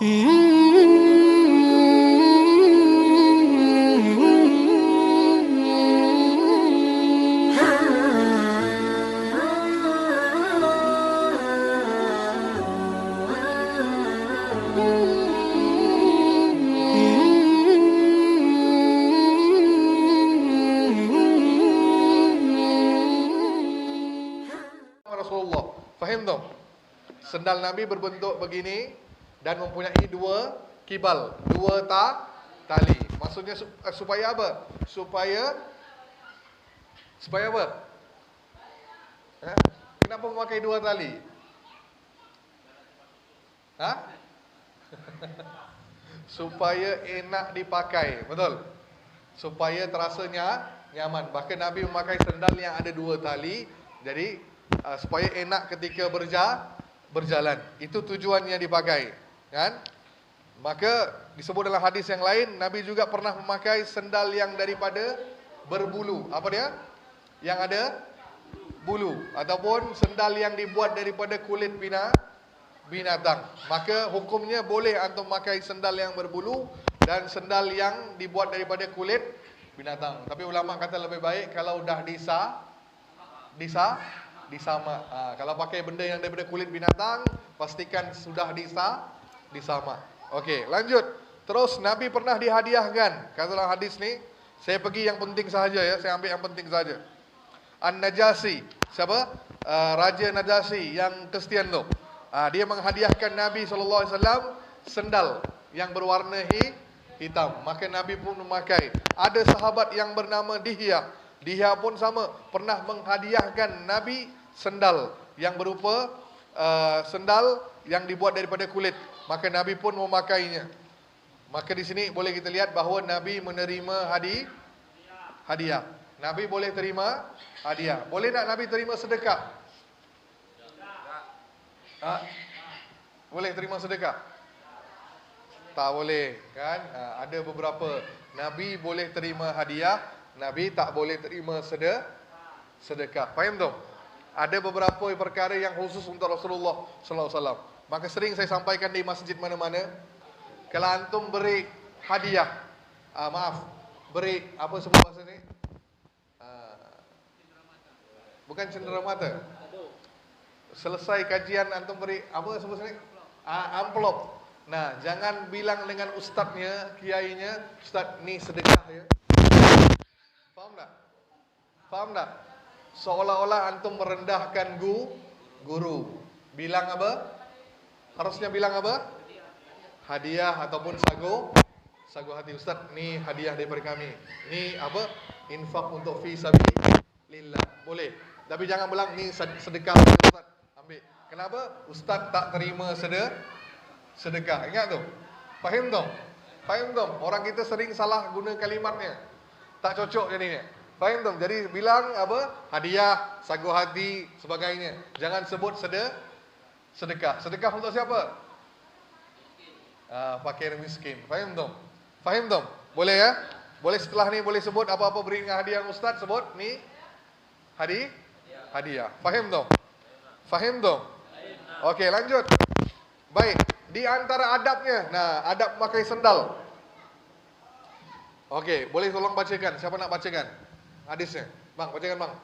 Rasulullah. Faham tak? Sendal Nabi berbentuk begini dan mempunyai dua kibal, dua tali. Maksudnya supaya apa? Supaya apa? Kenapa memakai dua tali? Supaya enak dipakai, betul? Supaya terasanya nyaman. Bahkan Nabi memakai sendal yang ada dua tali, jadi supaya enak ketika berjalan. Itu tujuannya dipakai, kan? Maka disebut dalam hadis yang lain, Nabi juga pernah memakai sendal yang daripada berbulu. Apa dia? Yang ada bulu, ataupun sendal yang dibuat daripada kulit binatang. Maka hukumnya boleh antum memakai sendal yang berbulu dan sendal yang dibuat daripada kulit binatang. Tapi ulama kata lebih baik kalau dah disama. Kalau pakai benda yang daripada kulit binatang, pastikan sudah disama. Okey, lanjut. Terus Nabi pernah dihadiahkan. Kata dalam hadis ni, saya pergi yang penting sahaja ya, saya ambil yang penting sahaja. An-Najasi, siapa? Raja Najasi yang Kristian tu. Dia menghadiahkan Nabi SAW sendal yang berwarna hitam. Maka Nabi pun memakai. Ada sahabat yang bernama Dihya. Dihya pun sama, pernah menghadiahkan Nabi sendal yang berupa sendal yang dibuat daripada kulit. Maka Nabi pun memakainya. Maka di sini boleh kita lihat bahawa Nabi menerima hadiah. Nabi boleh terima hadiah. Boleh tak Nabi terima sedekah? Boleh terima sedekah? Tak boleh, kan? Ada beberapa Nabi boleh terima hadiah, Nabi tak boleh terima sedekah. Faham tak? Ada beberapa perkara yang khusus untuk Rasulullah SAW. Maka sering saya sampaikan di masjid mana-mana, kalau antum beri hadiah, beri apa sebut bahasa ni? Bukan cenderamata. Selesai kajian antum beri apa sebut ni? Amplop. Nah, jangan bilang dengan ustaznya, kiainya, ustaz ni sedekah ya. Faham tak? Faham tak? Seolah-olah antum merendahkan guru. Bilang apa? Harusnya bilang apa? Hadiah ataupun sagu hati. Ustaz, ni hadiah daripada kami. Ni apa? Infak untuk fi sabilillah. Boleh. Tapi jangan bilang ni sedekah Ustaz. Ambil. Kenapa? Ustaz tak terima sedekah. Ingat tu. Faham tu? Faham tu? Orang kita sering salah guna kalimatnya. Tak cocok jadinya. Faham tu? Jadi bilang apa? Hadiah, sagu hati, sebagainya. Jangan sebut sedekah. Sedekah untuk siapa? Fakir miskin. Faham tu? Faham tu? Boleh ya? Boleh setelah ni boleh sebut apa-apa beri hadiah Ustaz, sebut ni hadiah. Faham tu? Faham tu? Okey, lanjut. Baik, di antara adabnya, adab memakai sendal. Okey, boleh tolong bacakan. Siapa nak bacakan hadisnya? Bang, bacakan bang.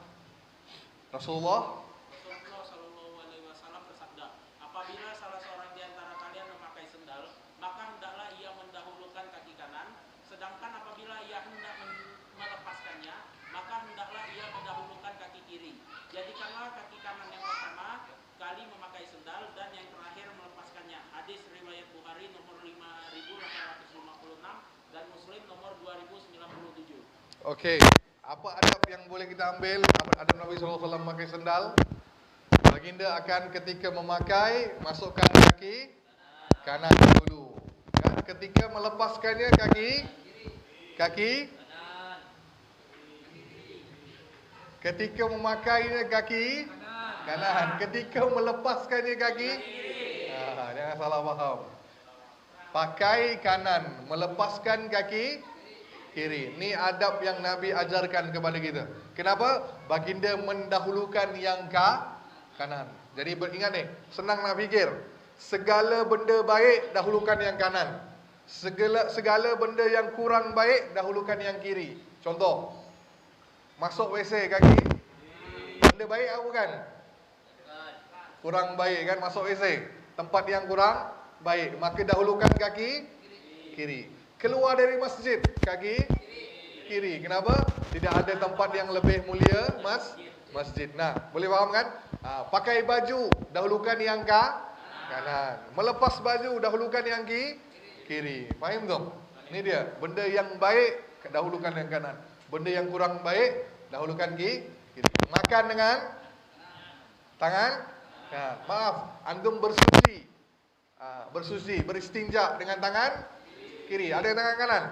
Rasulullah SAW bersabda, apabila salah seorang di antara kalian memakai sendal, maka hendaklah ia mendahulukan kaki kanan, sedangkan apabila ia hendak melepaskannya, maka hendaklah ia mendahulukan kaki kiri. Jadikanlah kaki kanan yang pertama kali memakai sendal dan yang terakhir melepaskannya. Hadis riwayat Bukhari nomor 5856 dan Muslim nomor 2097. Okey, apa adab yang boleh kita ambil? Apa adab Nabi SAW memakai sendal? Baginda akan ketika memakai, masukkan kaki kanan dulu. Kan? Ketika melepaskannya kaki. Ketika memakainya kaki kanan. Ketika melepaskannya kaki. Jangan salah faham. Pakai kanan, melepaskan kaki kiri. Ini adab yang Nabi ajarkan kepada kita. Kenapa? Baginda mendahulukan yang kanan. Jadi ingat ni, senang nak fikir. segala benda baik dahulukan yang kanan. Segala benda yang kurang baik dahulukan yang kiri. Contoh, masuk WC kaki, benda baik apa bukan? Kurang baik kan masuk WC. Tempat yang kurang baik, maka dahulukan kaki kiri. Keluar dari masjid, kaki kiri. Kenapa? Tidak ada tempat yang lebih mulia masjid. Nah, boleh faham kan? Pakai baju, dahulukan yang kanan. Melepas baju, dahulukan yang kiri. Faham tak? Ini dia, benda yang baik dahulukan yang kanan. Benda yang kurang baik dahulukan kiri. Makan dengan tangan. Maaf, antum bersuci. Beristinja dengan tangan kiri. Ada tangan kanan?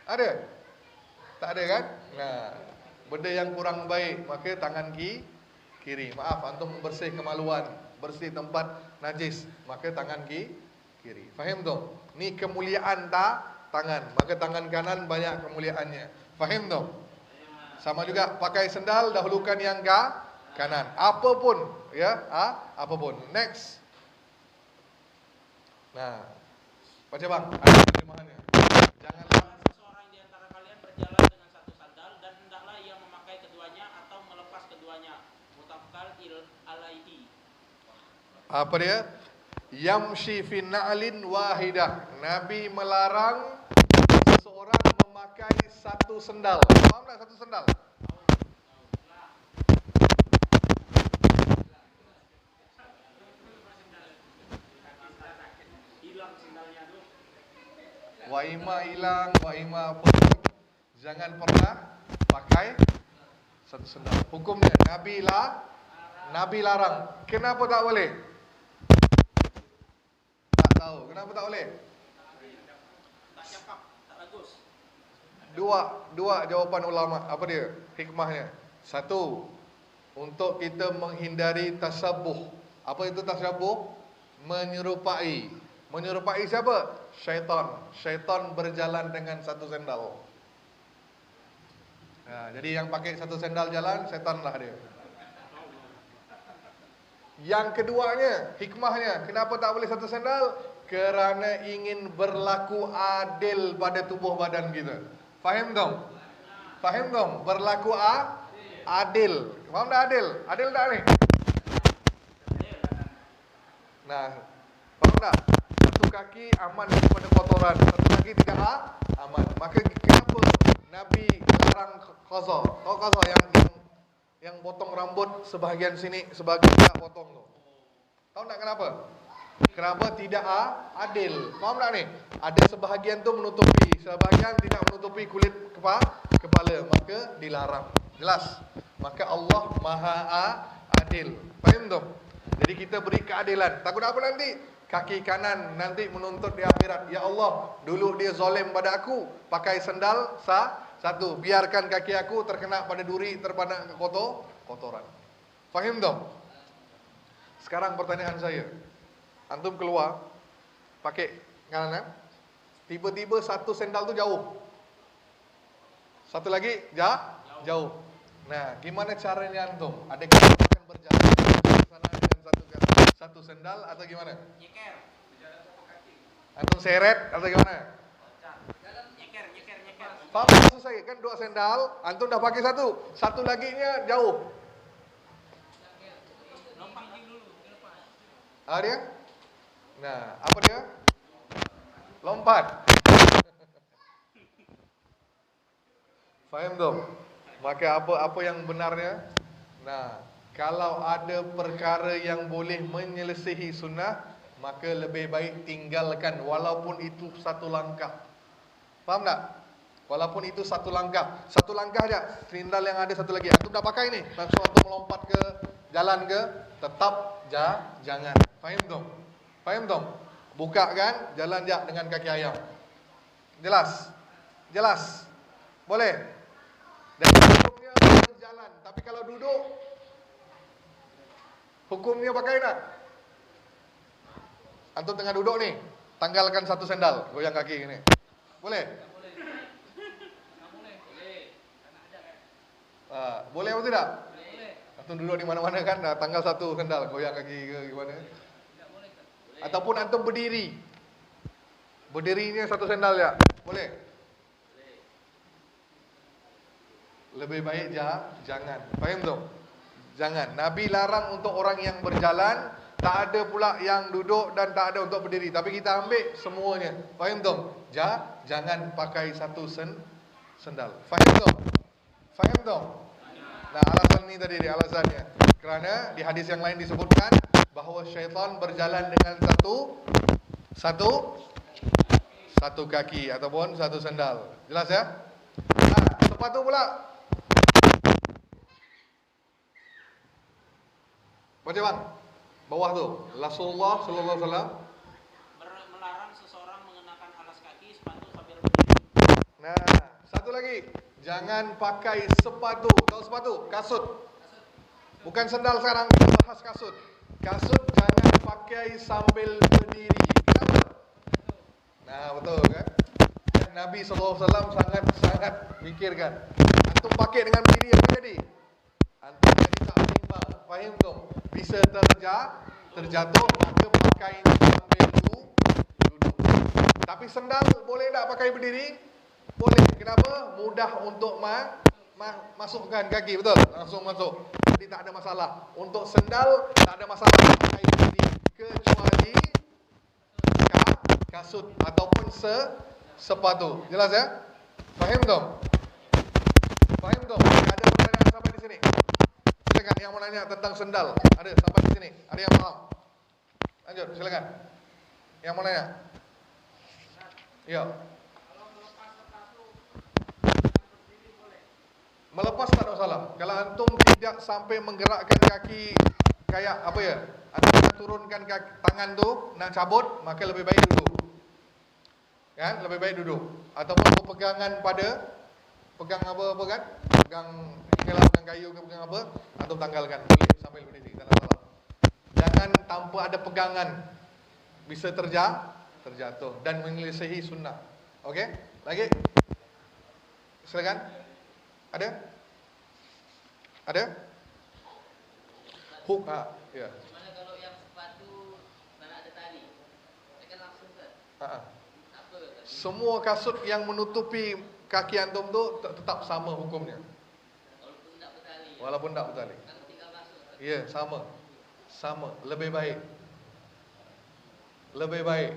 Ada? Tak ada kan? Nah, benda yang kurang baik maka tangan kiri. Maaf, antum bersih kemaluan, bersih tempat najis, maka tangan kiri. Faham tak? Ni kemuliaan tangan, maka tangan kanan banyak kemuliaannya. Faham tak? Sama juga pakai sendal dahulukan yang kanan. Apapun, ya, apapun. Next. Nah, baca bang, ada terjemahannya. Janganlah seseorang di antara kalian berjalan dengan satu sandal dan hendaklah ia memakai keduanya atau melepas keduanya. Muttafaqun alaihi. Apa dia? Yamshi fi na'lin wahidah. Nabi melarang seseorang memakai satu sendal. Paham tak satu sendal? Hilang sendalnya tuh. Waima hilang, waima apa? Jangan pernah pakai satu sendal. Hukumnya Nabi larang. Kenapa tak boleh? Tak tahu. Kenapa tak boleh? Tak cakap, tak bagus. Dua jawapan ulama. Apa dia? Hikmahnya. Satu, untuk kita menghindari tasyabuh. Apa itu tasyabuh? Menyerupai. Menyerupai siapa? Syaitan. Syaitan berjalan dengan satu sendal. Nah, jadi yang pakai satu sendal jalan, syaitan lah dia. Yang keduanya, hikmahnya, kenapa tak boleh satu sendal? Kerana ingin berlaku adil pada tubuh badan kita. Faham dong? Faham dong? Berlaku adil. Faham tak adil? Adil tak ni? Nah, faham tak? Satu kaki aman daripada kotoran, satu kaki tidak aman. Maka kenapa Nabi larang qaza? Tahu qaza yang potong rambut sebahagian sini, sebahagian tak potong tu. Tahu tak kenapa? Kenapa tidak adil? Faham tak ni? Ada sebahagian tu menutupi, sebahagian tidak menutupi kulit kepala, maka dilarang. Jelas? Maka Allah Maha Adil. Faham tak? Jadi kita beri keadilan. Takut apa nanti? Kaki kanan nanti menuntut di akhirat. Ya Allah, dulu dia zalim pada aku, pakai sendal satu, biarkan kaki aku terkena pada duri, terkena kotoran. Faham tak? Sekarang pertanyaan saya. Antum keluar pakai kanan, tiba-tiba satu sendal tu jauh, satu lagi jauh. Nah, gimana caranya antum? Adakah antum akan berjalan ke sana dengan satu sendal atau gimana? Nyeker. Antum seret atau gimana? Nyeker. Faham maksud saya? Kan dua sendal, antum dah pakai satu laginya jauh. Lompang dulu. Dia? Nah, apa dia? Lompat. Faham dong? Maka apa yang benarnya? Nah, kalau ada perkara yang boleh menyelesihi sunnah, maka lebih baik tinggalkan walaupun itu satu langkah. Faham tak? Walaupun itu satu langkah aja. Sendal yang ada satu lagi. Antum dah pakai ni, langsung antum melompat ke jalan ke, tetap jangan. Faham dong? Faham dong? Buka kan, jalan je dengan kaki ayam. Jelas? Jelas? Boleh? Dan hukumnya harus jalan. Tapi kalau duduk, hukumnya pakai tak? Antum tengah duduk ni, tanggalkan satu sendal, goyang kaki ni. Boleh? Boleh atau tidak? Antum duduk di mana-mana kan, tanggal 1 sendal, goyang kaki ke gimana. Ataupun antum berdiri. Berdirinya 1 sendal ya. Boleh? Lebih baik jangan. Faham tak? Jangan. Nabi larang untuk orang yang berjalan, tak ada pula yang duduk dan tak ada untuk berdiri. Tapi kita ambil semuanya. Faham tak? Jangan pakai 1 sendal. Faham tak? Faham tak? Nah, alasan ini tadi alasannya. Kerana di hadis yang lain disebutkan bahawa syaitan berjalan dengan satu kaki ataupun 1 sendal. Jelas ya? Nah, sepatu pula. Baca bang. Bawah tu. Rasulullah sallallahu alaihi wasallam melarang seseorang mengenakan alas kaki sepatu sambil berdiri. Nah, satu lagi. Jangan pakai sepatu. Tahu sepatu? Kasut. Bukan sendal sekarang, kita bahas kasut. Kasut jangan pakai sambil berdiri. Kenapa? Nah, betul kan? Nabi SAW sangat mikirkan. Antum pakai dengan berdiri apa jadi? Antum jadi tak seimbang. Faham tu? Bisa terjatuh, maka pakai sambil duduk. Tapi sendal boleh tak pakai berdiri? Boleh. Kenapa? Mudah untuk masukkan kaki, betul? Langsung masuk. Jadi tak ada masalah. Untuk sendal tak ada masalah pakai berdiri, kecuali kasut ataupun sepatu. Jelas ya? Faham tak? Faham tak? Ada pertanyaan sampai di sini? Silakan yang mau nanya tentang sendal. Ada sampai di sini? Ada yang paham? Lanjut, silakan. Yang mau nanya? Ya. Melepas tak ada masalah. Kalau antum tidak sampai menggerakkan kaki kayak apa ya? Antum nak turunkan kaki, tangan tu nak cabut, maka lebih baik duduk. Kan? Lebih baik duduk. Ataupun berpegangan pada pegang apa kan? Pegang pegang kayu ke pegang apa? Antum tanggalkan. Boleh sambil berdiri, tak ada masalah. Jangan tanpa ada pegangan. Bisa terjatuh dan menyelisihi sunnah. Okey? Lagi? Silakan. Ada? Ya. Gimana kalau yang sepatu mana ada tali? Dia kan langsung ke. Apa tadi? Semua kasut yang menutupi kaki antum tu tetap sama hukumnya. Walaupun tak bertali. Walaupun tak bertali. Kan tinggal masuk. Ya, sama. Lebih baik.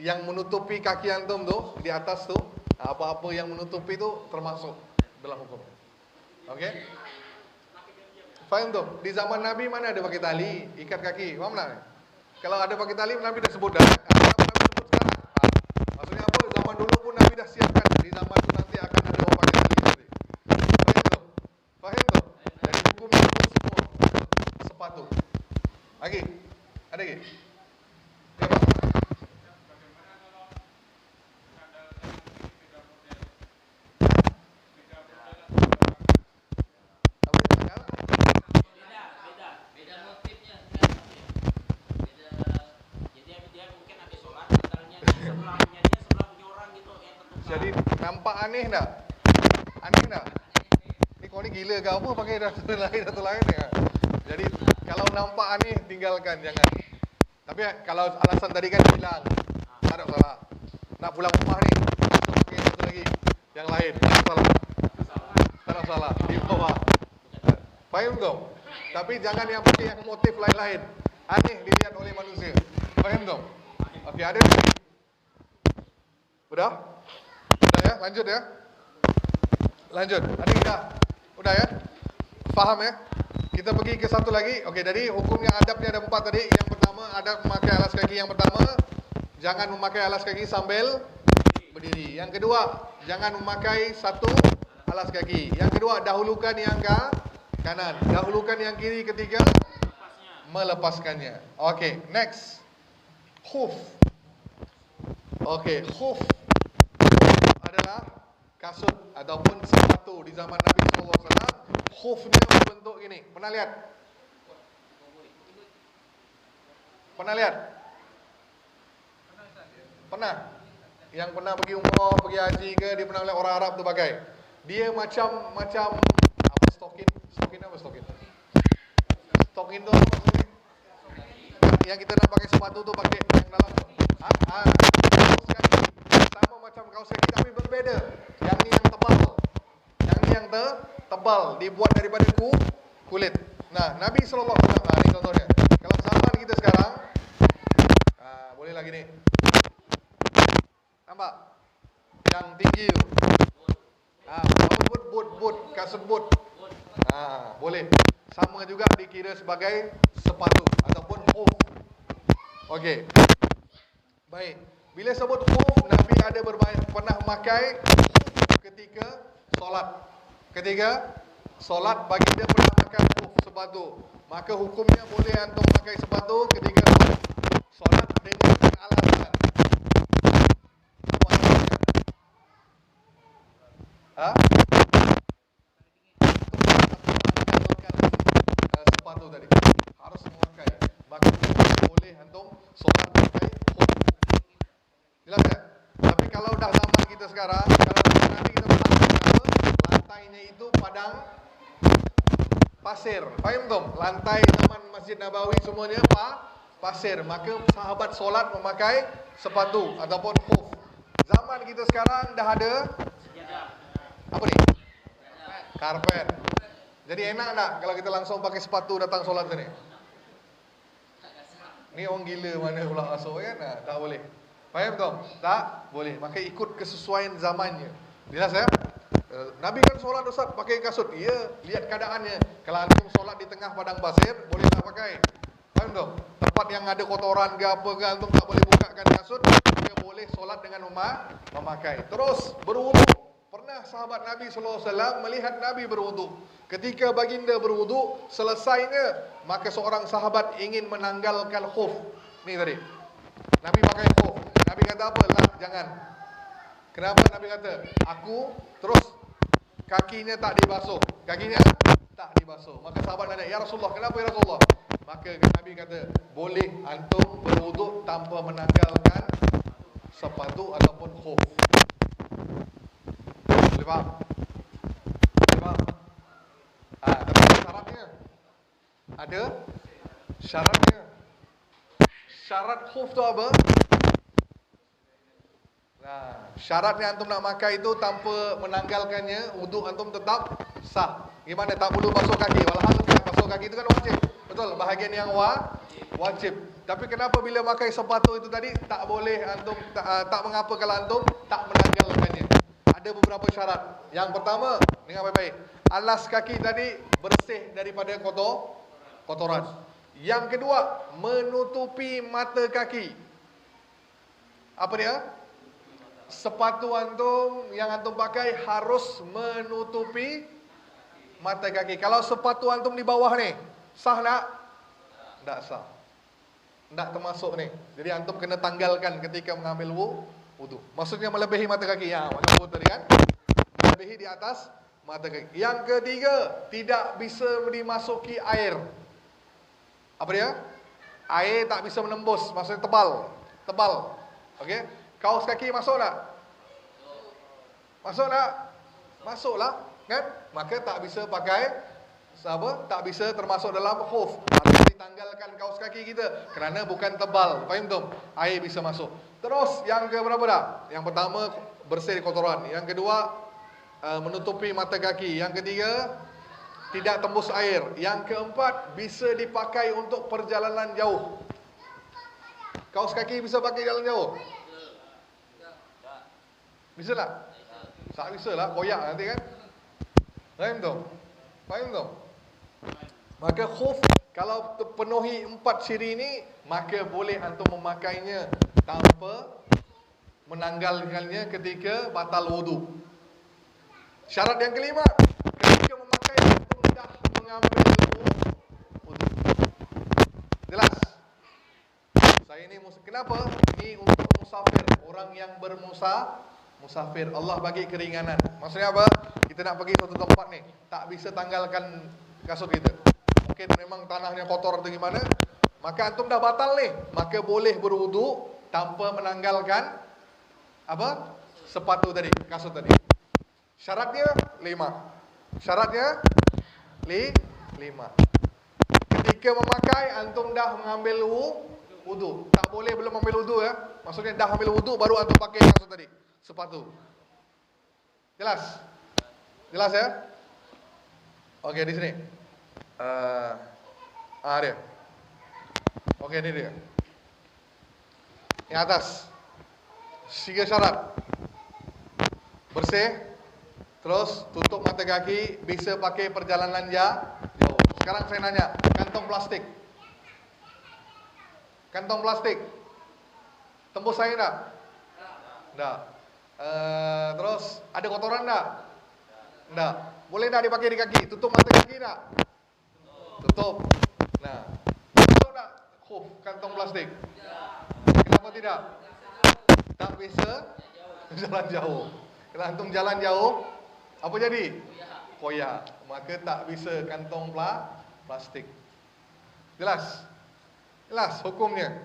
Yang menutupi kaki antum tu di atas tu, apa-apa yang menutupi tu termasuk dalam hukum. Okey? Faham tu? Di zaman Nabi mana ada pakai tali, ikat kaki. Faham tak? Kalau ada pakai tali, Nabi dah sebut dah. Kenapa Nabi sebut sekarang? Maksudnya apa? Zaman dulu pun Nabi dah siapkan. Di zaman tu nanti akan ada orang pakai tali nanti. Faham tu? Jadi hukumnya itu semua sepatu. Lagi? Ada lagi? Ya, Pak. Beda motifnya. Beda. Jadi dia mungkin habis sholat, sendalnya di sebelahnya dia sebelah punya orang gitu yang tertukar. Jadi nampak aneh tak? Aneh tak? Ni kau ni gila ke apa pakai satu lain ya? Jadi kalau nampak aneh tinggalkan, jangan. Tapi kalau alasan tadi kan bilang tak ada masalah. Nak pulang rumah ni, atau pakai satu lagi yang lain, tak ada masalah. Tak ada masalah. Di bawah. Faham tak? Tapi jangan yang pakai yang motif lain-lain. Aneh dilihat oleh manusia. Faham tak? Okey, ada? Udah ya? Lanjut ya? Lanjut. Adik dah? Udah ya? Faham ya? Kita pergi ke satu lagi. Okey, jadi hukumnya adabnya ada 4 tadi. Yang pertama, adab memakai alas kaki. Yang pertama, jangan memakai alas kaki sambil berdiri. Yang kedua, jangan memakai satu alas kaki. Yang kedua, dahulukan yang kanan. Dahulukan yang kiri. Ketiga, melepaskannya. Okey, next. Khuf. Okey, khuf adalah kasut ataupun sepatu di zaman Nabi SAW. Khufnya berbentuk gini. Pernah lihat? Pernah? Yang pernah pergi umrah, pergi haji ke, dia pernah lihat orang Arab tu pakai. Dia macam apa stokin? Stokin apa stokin? Tok indoor maksudnya? Yang kita nak pakai sepatu tu pakai yang dalam tu. Kaos kaki sama macam kaos kaki tapi berbeza. Yang ni yang tebal. Yang ni yang tebal, dibuat daripada kulit. Nah, Nabi sallallahu alaihi wasallam, ni contohnya. Kalau zaman kita sekarang, boleh lagi ni. Nampak? Yang tinggi tu. Boot, kasut boot. Boleh. Sama juga dikira sebagai sepatu ataupun khuf. Okey. Baik. Bila sebut khuf, Nabi ada pernah memakai ketika solat. Ketika solat baginda pernah memakai khuf, sepatu. Maka hukumnya boleh antum pakai sepatu ketika solat dengan alasan. Apa sepatu tadi harus memakai, maka boleh antum solat pakai khuf. Jelas tak? Tapi kalau dah zaman kita sekarang, kalau nanti kita apa, lantainya itu padang pasir. Faham tak? Lantai taman Masjid Nabawi semuanya pasir. Maka sahabat solat memakai sepatu ataupun khuf. Zaman kita sekarang dah ada apa ni? Karpet. Jadi enak tak kalau kita langsung pakai sepatu datang solat sini? Ni orang gila mana pula masuk kan? Tak boleh. Faham tak? Tak boleh. Maka ikut kesesuaian zamannya. Jelas ya? Nabi kan solat Ustaz pakai kasut. Ya, lihat keadaannya. Kalau antum solat di tengah padang pasir, boleh tak pakai? Faham tak? Tempat yang ada kotoran ke apa ke, antum tak boleh bukakan kasut, dia boleh solat dengan memakai. Terus berwuduk. Pernah sahabat Nabi SAW melihat Nabi berwuduk. Ketika baginda berwuduk, selesainya, maka seorang sahabat ingin menanggalkan khuf. Ni tadi. Nabi pakai khuf. Nabi kata apa? Lah, jangan. Kenapa Nabi kata? Aku terus kakinya tak dibasuh. Kakinya tak dibasuh. Maka sahabat nanya, "Ya Rasulullah, kenapa ya Rasulullah?" Maka Nabi kata, "Boleh antum berwuduk tanpa menanggalkan sepatu ataupun khuf." Boleh faham? Boleh faham? Tapi ada syaratnya. Ada syaratnya. Syarat khuf tu apa? Syaratnya antum nak pakai itu tanpa menanggalkannya, wuduk antum tetap sah. Gimana? Tak perlu basuh kaki. Walhasil basuh kaki itu kan wajib. Betul, bahagian yang wajib. Tapi kenapa bila pakai sepatu itu tadi tak boleh antum tak mengapa kalau antum tak menanggalkannya? Ada beberapa syarat. Yang pertama, dengar baik-baik. Alas kaki tadi bersih daripada kotoran. Yang kedua, menutupi mata kaki. Apa dia? Sepatu antum yang antum pakai harus menutupi mata kaki. Kalau sepatu antum di bawah ni, sah tak? Tak sah. Tak termasuk ni. Jadi antum kena tanggalkan ketika mengambil wudu. Maksudnya melebihi mata kaki. Ya, macam wudu tadi kan? Melebihi di atas mata kaki. Yang ketiga, tidak bisa dimasuki air. Apa dia? Air tak bisa menembus, maksudnya tebal. Okey? Kaos kaki masuk tak? Masuk tak? Masuklah, kan? Maka tak bisa pakai apa? Tak bisa termasuk dalam khuf. Harus ditanggalkan kaos kaki kita kerana bukan tebal. Faham tak? Air bisa masuk. Terus yang ke berapa dah? Yang pertama bersih kotoran. Yang kedua menutupi mata kaki. Yang ketiga tidak tembus air. Yang keempat bisa dipakai untuk perjalanan jauh. Kaos kaki bisa pakai jalan jauh? Bisa tak? Tak bisa lah, koyak nanti kan. Faham tak? Faham tak? Maka khuf kalau terpenuhi 4 ciri ini, maka boleh antum memakainya tanpa menanggalkannya ketika batal wudu. Syarat yang kelima, ketika memakai antum dah mengambil wudu. Jelas? Saya ini kenapa? Ini untuk musafir, orang yang musafir. Allah bagi keringanan. Maksudnya apa? Kita nak pergi suatu tempat ni, tak bisa tanggalkan kasut kita. Mungkin memang tanahnya kotor atau gimana, maka antum dah batal ni, maka boleh berwudu tanpa menanggalkan apa? Sepatu tadi, kasut tadi. Syaratnya 5. Syaratnya 5. ketika memakai antum dah mengambil wudu. Tak boleh belum ambil wudu ya. Maksudnya dah ambil wudu baru antum pakai kasut tadi, sepatu. Jelas? Jelas ya? Oke, di sini. Dia. Oke, ini dia. Yang atas. 3 syarat. Bersih, terus tutup mata kaki, bisa pakai perjalanan jauh. Sekarang saya nanya, kantong plastik. Kantong plastik. Tembus saya enggak? Enggak. Terus ada kotoran enggak? Enggak. Boleh enggak dipakai di kaki? Tutup mata kaki enggak? Tutup. Nah, tahu enggak kantong plastik? Kenapa tidak? Tak bisa jalan jauh. Kalau antum jalan jauh, apa jadi? Koyak. Maka tak bisa kantong plastik. Jelas? Jelas hukumnya.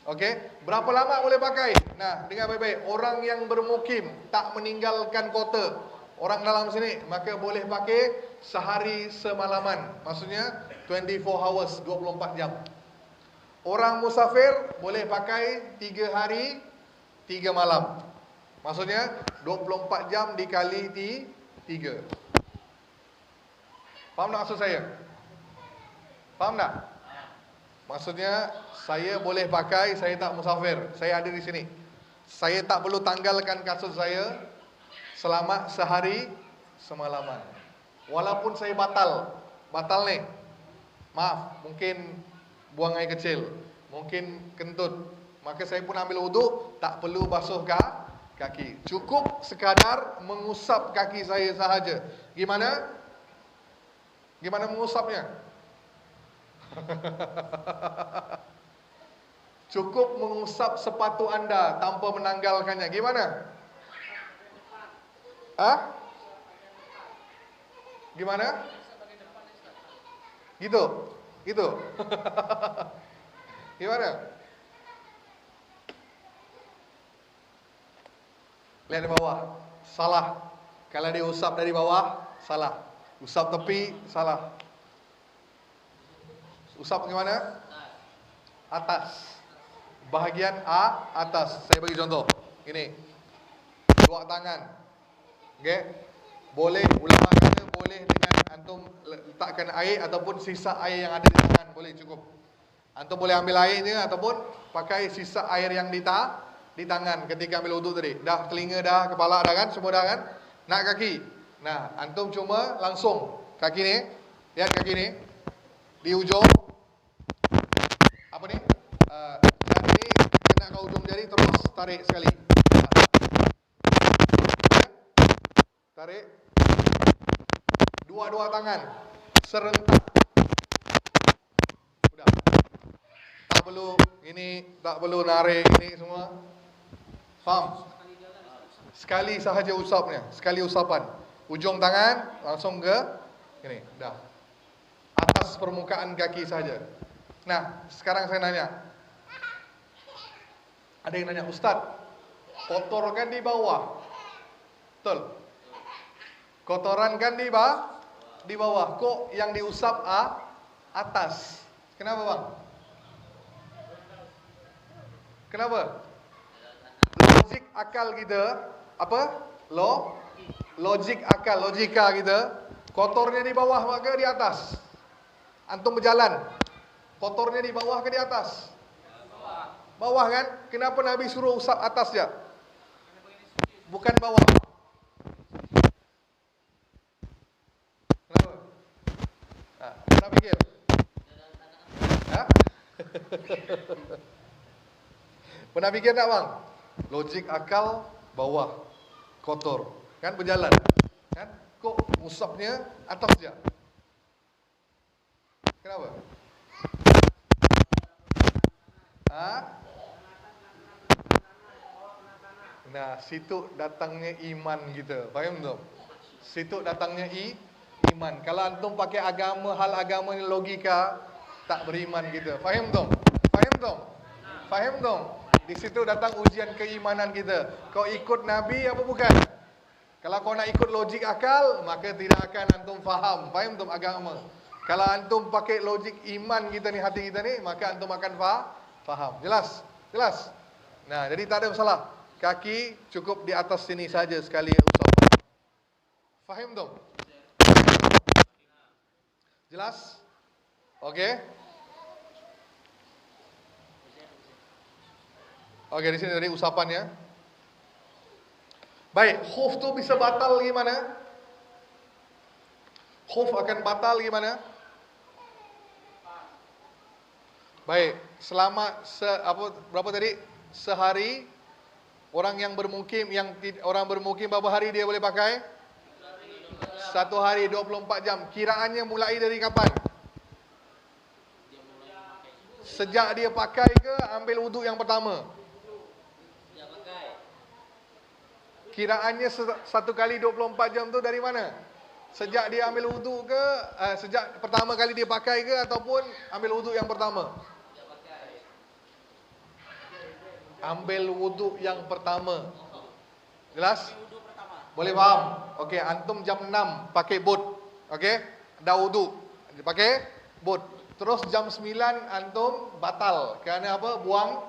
Okey, berapa lama boleh pakai? Nah, dengar baik-baik. Orang yang bermukim tak meninggalkan kota, orang dalam sini, maka boleh pakai sehari semalaman. Maksudnya 24 hours, 24 jam. Orang musafir boleh pakai 3 hari 3 malam. Maksudnya 24 jam dikali 3. Faham tak maksud saya? Faham tak? Maksudnya saya boleh pakai, saya tak musafir. Saya ada di sini. Saya tak perlu tanggalkan kasut saya selama sehari semalaman. Walaupun saya batal nih. Maaf, mungkin buang air kecil, mungkin kentut. Maka saya pun ambil wudu, tak perlu basuh kaki. Cukup sekadar mengusap kaki saya sahaja. Gimana? Gimana mengusapnya? Cukup mengusap sepatu anda tanpa menanggalkannya. Gimana? Gimana? Gitu? Gimana? Lihat di bawah. Salah. Kalau diusap dari bawah, salah. Usap tepi, salah. Usap gimana? Atas. Bahagian atas. Saya bagi contoh. Ini. 2 tangan. Okey. Boleh, ulama kata boleh dengan antum letakkan air ataupun sisa air yang ada di tangan. Boleh, cukup. Antum boleh ambil airnya ataupun pakai sisa air yang di tangan ketika ambil wudu tadi. Dah telinga dah, kepala dah kan, semua dah kan. Nak kaki. Nah, antum cuma langsung kaki ni, lihat kaki ni di ujung apa ni? Dan ini kena ke ujung jari, terus tarik sekali. Tarik. Dua-dua tangan serentak. Sudah. Tak perlu ini, tak perlu narik ini semua. Faham? Sekali sahaja usapnya, sekali usapan. Ujung tangan langsung ke ini, dah. Atas permukaan kaki saja. Nah, sekarang saya nanya. Ada yang nanya, Ustaz, kotor kan di bawah? Betul? Kotoran kan di bawah. Kok yang diusap atas? Kenapa, Bang? Kenapa? Logik akal kita, apa? Logik akal, logika kita, kotornya di bawah maka di atas. Antum berjalan, kotornya di bawah ke di atas? Bawah kan? Kenapa Nabi suruh usap atas je? Bukan bawah. Kenapa? Pernah fikir? Pernah fikir tak, Bang? Logik akal bawah, kotor, kan berjalan, kan? Kok usapnya atas je? Kenapa? Nah, situ datangnya iman kita. Faham tak? Situ datangnya iman. Kalau antum pakai agama, hal agama ni logika, tak beriman kita. Faham tak? Faham tak? Di situ datang ujian keimanan kita. Kau ikut Nabi apa bukan? Kalau kau nak ikut logik akal, maka tidak akan antum faham. Faham tak agama? Kalau antum pakai logik iman kita ni, hati kita ni, maka antum akan faham. Jelas? Jelas? Nah, jadi tak ada masalah. Kaki cukup di atas sini saja sekali usapan. Faham tu? Jelas? Okey. Okey, di sini tadi usapannya. Baik, khuf tu bisa batal gimana? Khuf akan batal gimana? Baik, selama berapa tadi? Sehari orang yang bermukim berapa hari dia boleh pakai? 1 hari 24 jam. Kiraannya mulai dari kapan? Sejak dia pakai ke ambil wuduk yang pertama? Dia pakai. Kiraannya 1 kali 24 jam tu dari mana? Sejak dia ambil wuduk ke, sejak pertama kali dia pakai ke, ataupun ambil wuduk yang pertama? Dia pakai. Ambil wuduk yang pertama. Jelas? Wudhu pertama. Boleh faham? Okey, antum jam 6 pakai bot. Okey? Dah wuduk. Pakai bot. Terus jam 9 antum batal. Kerana apa? Buang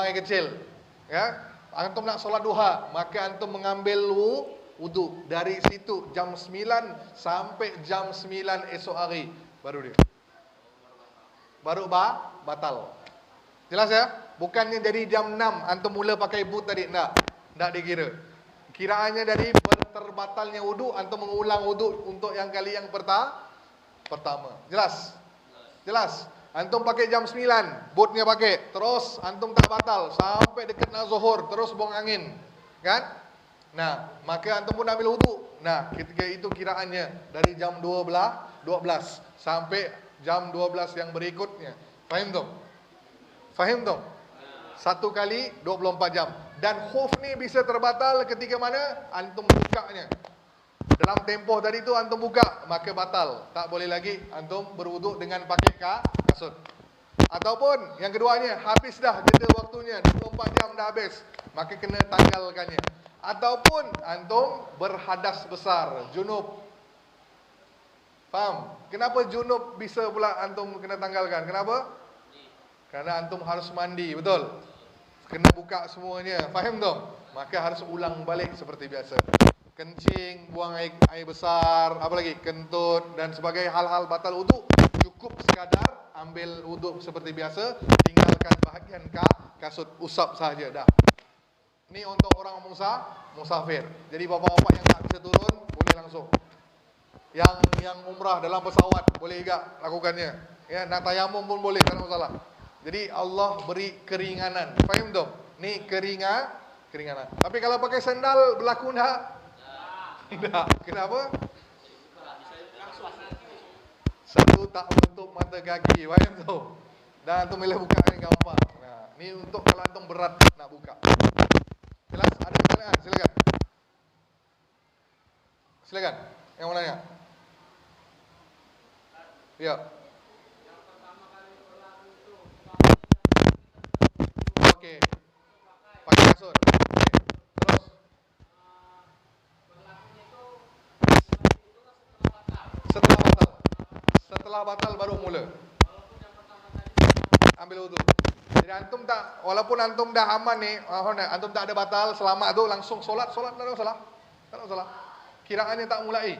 air kecil. Ya? Antum nak solat duha, maka antum mengambil wuduk. Dari situ jam 9 sampai jam 9 esok hari baru dia. Baru batal. Jelas ya? Bukannya dari jam 6 antum mula pakai boot tadi, tak dikira. Kiraannya dari terbatalnya wuduk, antum mengulang wuduk untuk yang kali yang pertama. Jelas? Jelas? Antum pakai jam 9, bootnya pakai, terus antum tak batal sampai dekat nak zuhur, terus buang angin, kan? Nah, maka antum pun ambil wuduk. Nah, ketika itu kiraannya dari jam 12 sampai jam 12 yang berikutnya. Faham tu? Faham tu? 1 kali 24 jam. Dan khuf ni bisa terbatal ketika mana? Antum bukanya. Dalam tempoh tadi tu antum buka, maka batal. Tak boleh lagi antum berwuduk dengan pakai kasut. Ataupun yang keduanya, habis dah jeda waktunya, 24 jam dah habis, maka kena tanggalkannya. Ataupun antum berhadas besar, junub. Faham? Kenapa junub bisa pula antum kena tanggalkan? Kenapa? Kerana antum harus mandi, betul? Kena buka semuanya, faham tu? Maka harus ulang balik seperti biasa. Kencing, buang air besar, apa lagi? Kentut dan sebagai hal-hal batal wuduk, cukup sekadar ambil wuduk seperti biasa, tinggalkan bahagian kasut, usap saja dah. Ni untuk orang musafir. Jadi bapak-bapak yang tak bisa turun, boleh langsung. Yang umrah dalam pesawat, boleh juga lakukannya. Ya, nak tayamum pun boleh, tak ada masalah. Jadi Allah beri keringanan. Faham tu? Ni keringanan. Tapi kalau pakai sandal berlaku tak? Tak. Kenapa? Satu, tak menutup mata kaki. Faham tu? Dan antum boleh buka ni gampang. Nah, ni untuk kalau antum berat nak buka. Jelas? Ada pertanyaan? Silakan. Silakan. Yang mau nanya? Ya. Okey. Pakai kasut. Okey. Terus. Setelah batal baru mula. Ambil wuduk. Jadi antum tak, walaupun antum dah aman ni, antum tak ada batal, selamat tu, langsung solat tak ada masalah. Tak ada masalah. Kiraannya tak mulai.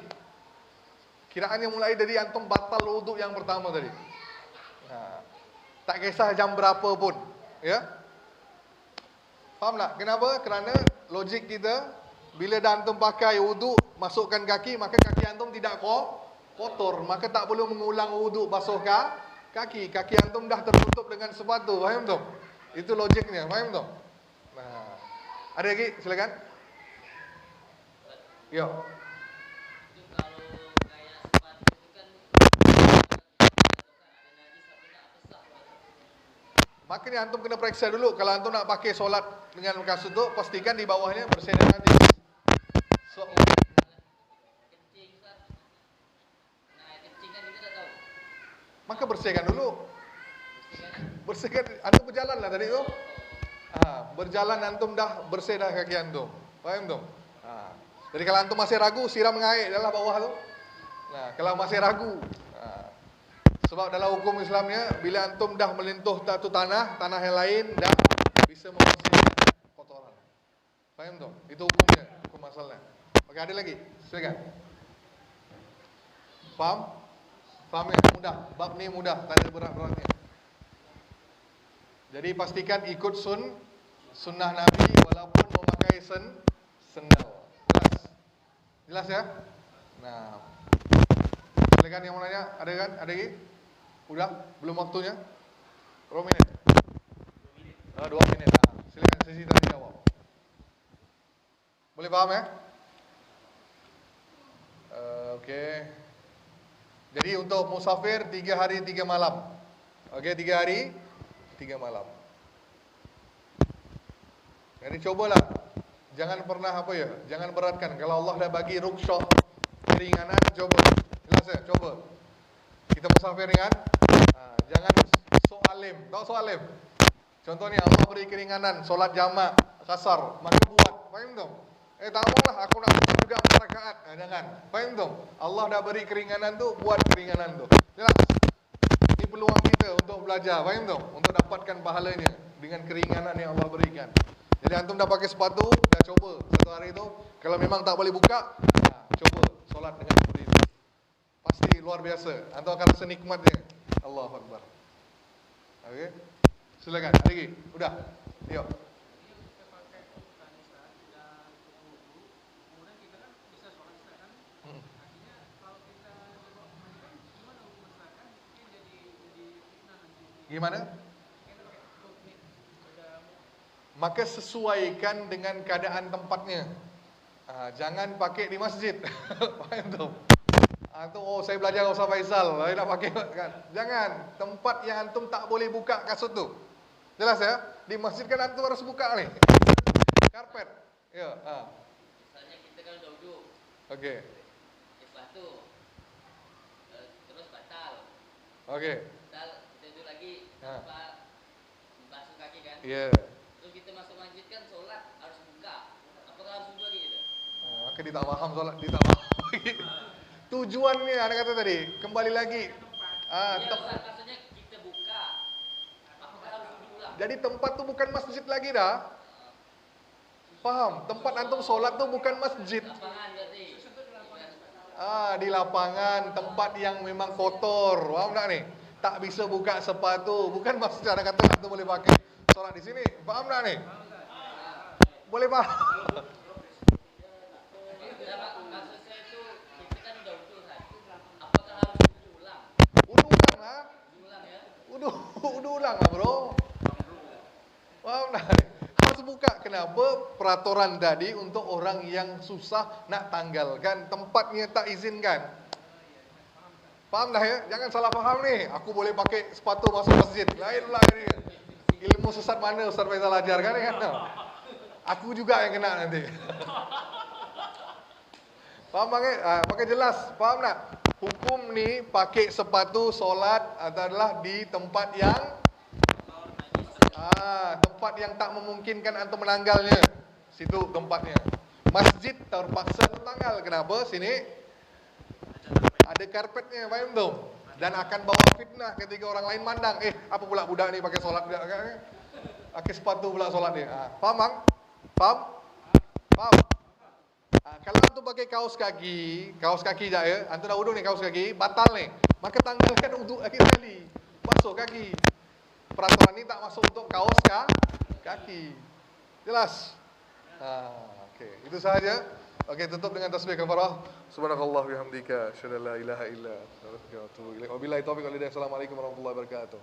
Kiraannya mulai dari antum batal wuduk yang pertama tadi. Tak kisah jam berapa pun, ya. Faham tak? Kenapa? Kerana logik kita, bila dah antum pakai wuduk, masukkan kaki, maka kaki antum tidak kotor, maka tak perlu mengulang wuduk basuh kaki. Kaki antum dah tertutup dengan sepatu. Faham tu? Itu logiknya. Faham tu? Nah, ada lagi? Silakan. Yo. Itu kalau kayak sepatu itu kan ada najis tapi tak besar. Maka ni antum kena periksa dulu. Kalau antum nak pakai solat dengan kasut tu, pastikan di bawahnya bersih dan najis. So, Kencing Ustaz. Nah, kencing kan kita tak tahu. maka bersihkan dulu. Bersihkan. Bersihkan, antum berjalan lah tadi tu. Berjalan antum dah bersih dah kaki antum. Faham tu? Jadi kalau antum masih ragu, siram dengan air dalam bawah tu. Nah, kalau masih ragu, Sebab dalam hukum Islamnya, bila antum dah melentuh satu tanah yang lain dah bisa membersihkan kotoran. Faham tu? Itu hukumnya, hukum asalnya. Okey, ada lagi? Silakan. Faham? Faham ya? Mudah. Bab ni mudah, tak ada berat-beratnya. Jadi pastikan ikut sunnah Nabi walaupun memakai sendal. Jelas? Jelas ya? Nah, silakan yang mau nanya, ada kan? Ada lagi? Udah? Belum waktunya? Berapa minit? 2 minit. Silakan sesi tanya jawab. Boleh paham ya? Okey. Jadi untuk musafir 3 hari 3 malam. Okey, 3 hari 3 malam. Jadi cobalah. Jangan pernah jangan beratkan. Kalau Allah dah bagi rukhsah keringanan, coba. Jelas ya? Coba. Kita musafir kan? Jangan sok alim. Tahu sok alim? Contohnya Allah beri keringanan, solat jamak, kasar, maka buat. Faham tak? Tak maulah aku nak juga 4 rakaat. Jangan. Faham tak? Allah dah beri keringanan tu, buat keringanan tu. Jelas? Ini peluang kita untuk belajar. Faham tak? Untuk dapatkan pahalanya dengan keringanan yang Allah berikan. Jadi antum dah pakai sepatu, dah coba satu hari tu. Kalau memang tak boleh buka, coba solat dengan seperti itu. Pasti luar biasa. Antum akan rasa nikmatnya. Allahu Akbar. Okey. Silakan. Ada lagi? Udah. Yuk. Gimana? Maka sesuaikan dengan keadaan tempatnya. Jangan pakai di masjid. Faham tu? Saya belajar dengan Ustaz Faisal, saya nak pakai kan. Jangan. Tempat yang antum tak boleh buka kasut tu. Jelas ya? Di masjid kan antum harus buka ni. Karpet. Ya, Misalnya kita kan udah duduk. Okey. Lepas tu terus batal. Okey. Batal, kita duduk lagi tanpa basuh kaki kan. Ya. Terus kita masuk masjid kan solat harus buka. Apakah harus buka gitu? Maka dia tak faham solat, dia tak faham. Tujuannya ada kata tadi, kembali lagi. Ustaz, maksudnya kita buka. Apakah harus diulang? Jadi tempat tu bukan masjid lagi dah. Faham? Tempat antum solat tu bukan masjid. Lapangan berarti. Di lapangan, tempat yang memang kotor. Faham tak ni? Tak bisa buka sepatu, bukan masjid. Ada kata antum boleh pakai solat di sini. Faham tak ni? Boleh faham? Maksud saya itu kita kan udah utuh kan. Apakah harus diulang? Udah ulang lah. Diulang ya. Udah ulang lah bro. Faham tak? Harus buka. Kenapa? Peraturan tadi untuk orang yang susah nak tanggalkan, tempatnya tak izinkan. Faham dah ya? Jangan salah faham ni. Aku boleh pakai sepatu masuk masjid. Lain pula ni. Ilmu sesat mana Ustaz Faisal ajar kan? Aku juga yang kena nanti. Faham tak? Pakai jelas. Faham tak? Hukum ni pakai sepatu solat adalah di tempat yang tempat yang tak memungkinkan antum menanggalnya. Situ tempatnya. Masjid terpaksa tertanggal. Kenapa? Sini ada karpetnya, faham tu? Dan akan bawa fitnah ketika orang lain mandang. Apa pula budak ni pakai solat dia kan? Pakai sepatu pula solat dia. Faham bang? Faham? Faham? Kalau antum pakai kaos kaki dah ya. Antum dah uduk ni kaos kaki, batal ni. Maka tanggalkan uduk akhir kali. Basuh kaki. Peraturan ni tak masuk untuk kaos kaki. Jelas? Okey, itu sahaja. Okey, tutup dengan tasbih kafarah. Subhanakallah bihamdika, asyhadu an la ilaha illa anta, astaghfiruka wa atubu ilaik. Wabillahi taufiq wal hidayah. Assalamualaikum warahmatullahi wabarakatuh.